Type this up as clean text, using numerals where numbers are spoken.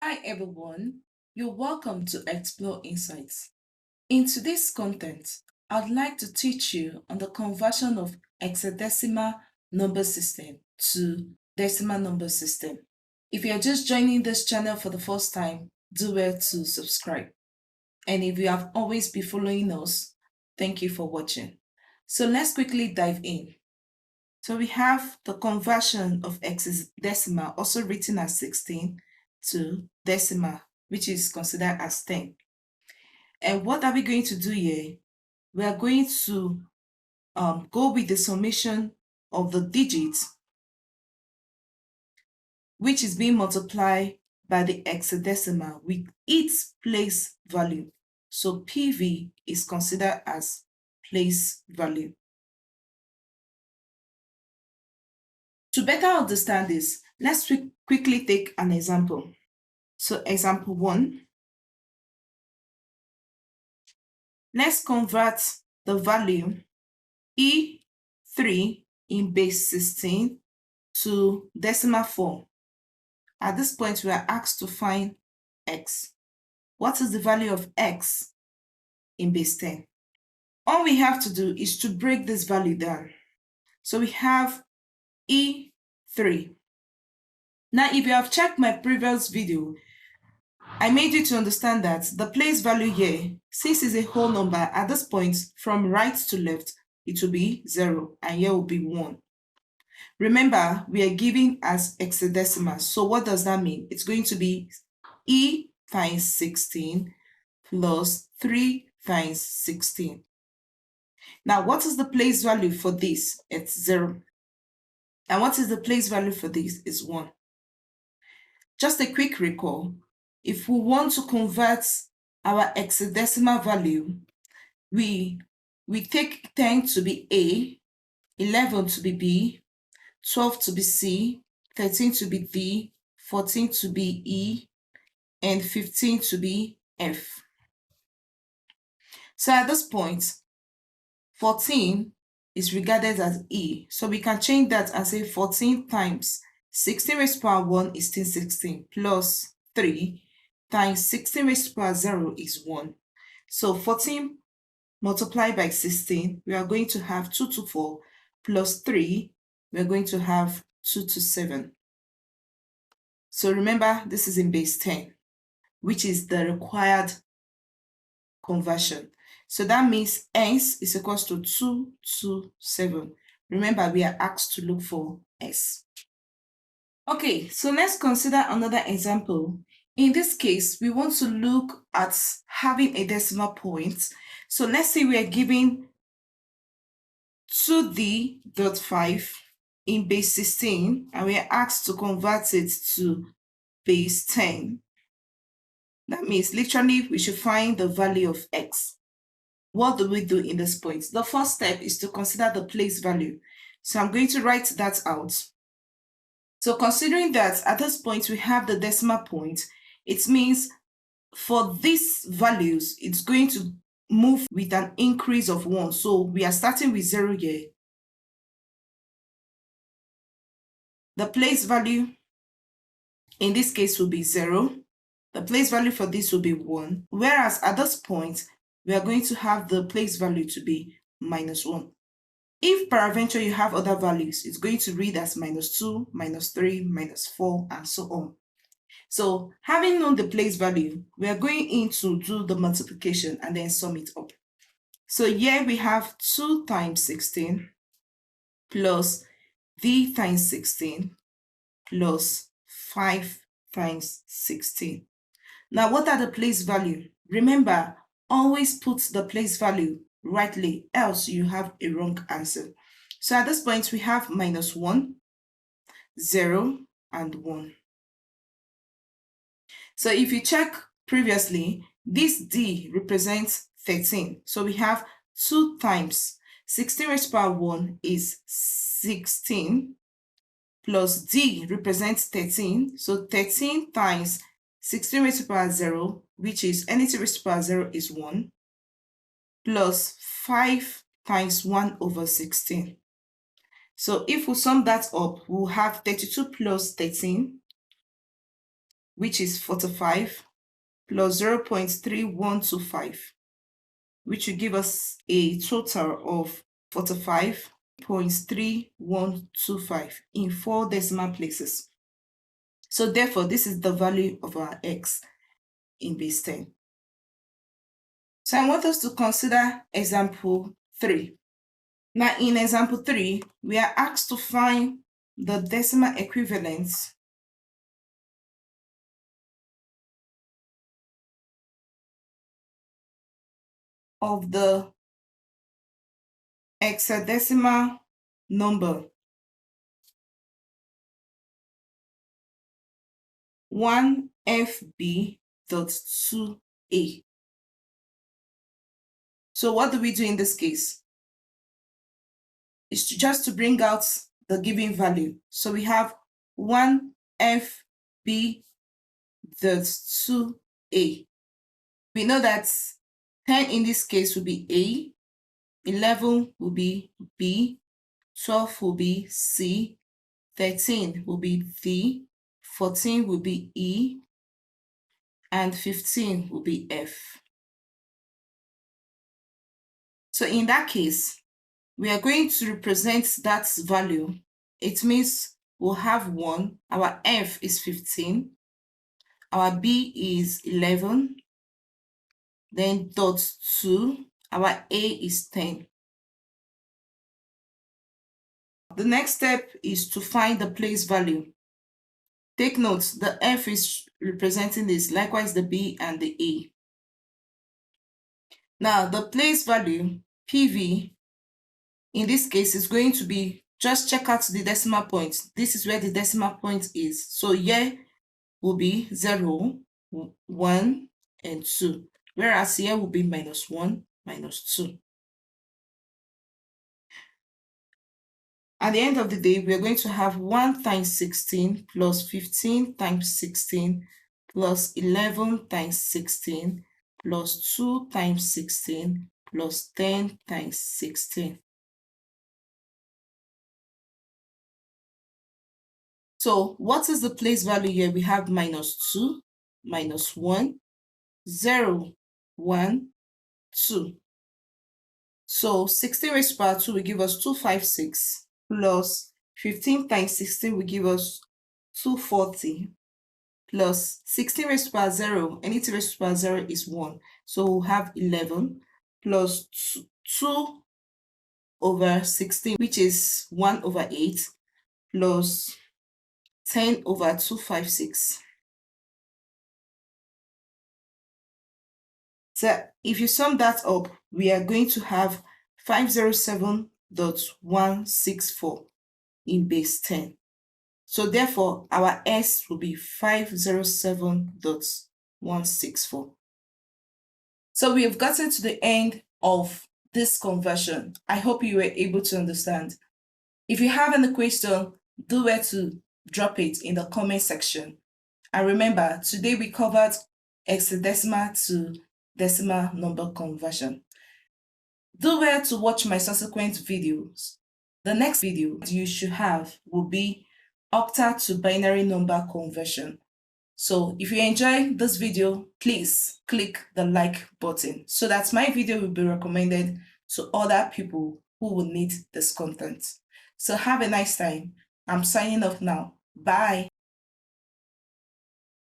Hi everyone, you're welcome to Explore Insights. In today's content, I'd like to teach you on the conversion of hexadecimal number system to decimal number system. If you're just joining this channel for the first time, do well to subscribe. And if you have always been following us, thank you for watching. So let's quickly dive in. So we have the conversion of hexadecimal, also written as 16, to decimal, which is considered as 10. And what are we going to do here? We are going to go with the summation of the digits, which is being multiplied by the hexadecimal with its place value. So PV is considered as place value. To better understand this, let's quickly take an example. So example 1. Let's convert the value E3 in base 16 to decimal form. At this point, we are asked to find x. What is the value of x in base 10? All we have to do is to break this value down. So we have E3. Now, if you have checked my previous video, I made you to understand that the place value here, since it's a whole number, at this point, from right to left, it will be 0, and here will be 1. Remember, we are giving as hexadecimal. So what does that mean? It's going to be E times 16 plus 3 times 16. Now, what is the place value for this? It's 0. And what is the place value for this? Is 1. Just a quick recall. If we want to convert our hexadecimal value, we take 10 to be A, 11 to be B, 12 to be C, 13 to be D, 14 to be E, and 15 to be F. So at this point, 14 is regarded as E. So we can change that and say 14 times 16 raised to power 1 is still 16 plus 3 times 16 raised to power 0 is 1. So 14 multiplied by 16, we are going to have 2 to 4 plus 3, we are going to have 2 to 7. So remember, this is in base 10, which is the required conversion. So that means S is equals to 2 to 7. Remember, we are asked to look for S. Okay, so let's consider another example. In this case, we want to look at having a decimal point. So let's say we are given 2D.5 in base 16, and we are asked to convert it to base 10. That means literally we should find the value of x. What do we do in this point? The first step is to consider the place value. So I'm going to write that out. So considering that at this point we have the decimal point, it means for these values, it's going to move with an increase of 1. So we are starting with 0 here. The place value in this case will be 0. The place value for this will be 1. Whereas at this point, we are going to have the place value to be -1. If peradventure you have other values, it's going to read as -2, -3, -4, and so on. So having known the place value, we are going in to do the multiplication and then sum it up. So here we have 2 times 16 plus D times 16 plus 5 times 16. Now, what are the place value? Remember, always put the place value rightly, else you have a wrong answer. So at this point, we have -1, 0, and 1. So if you check previously, this D represents 13. So we have 2 times 16 raised to power 1 is 16 plus D represents 13. So 13 times 16 raised to power 0, which is anything raised to power 0 is 1, plus 5 times 1 over 16. So if we sum that up, we'll have 32 plus 13, which is 45, plus 0.3125, which will give us a total of 45.3125 in 4 decimal places. So therefore, this is the value of our x in base 10. So I want us to consider example 3. Now in example 3, we are asked to find the decimal equivalent of the hexadecimal number 1FB.2A. So what do we do in this case? It's just to bring out the given value. So we have 1FB.2A. We know that 10 in this case will be A, 11 will be B, 12 will be C, 13 will be D, 14 will be E, and 15 will be F. So in that case, we are going to represent that value. It means we'll have 1, our F is 15, our B is 11, then dot 2, our A is 10. The next step is to find the place value. Take note, the F is representing this, likewise the B and the A. Now the place value, PV, in this case is going to be, just check out the decimal point. This is where the decimal point is. So here will be 0, 1, and 2. Whereas here will be -1, -2. At the end of the day, we are going to have 1 times 16 plus 15 times 16 plus 11 times 16 plus 2 times 16 plus 10 times 16. So what is the place value here? We have -2, -1, 0, 1, 2. So 16 raised to the power 2 will give us 256 plus 15 times 16 will give us 240 plus 16 raised to the power 0, anything raised to the power 0 is 1. So we'll have 11 plus 2 over 16, which is 1 over 8, plus 10 over 256. So if you sum that up, we are going to have 507.164 in base 10. So therefore, our S will be 507.164. So we have gotten to the end of this conversion. I hope you were able to understand. If you have any question, do well to drop it in the comment section. And remember, today we covered hexadecimal to decimal number conversion. Do well to watch my subsequent videos. The next video you should have will be octa to binary number conversion. So if you enjoy this video, please click the like button so that my video will be recommended to other people who will need this content. So have a nice time. I'm signing off now. Bye.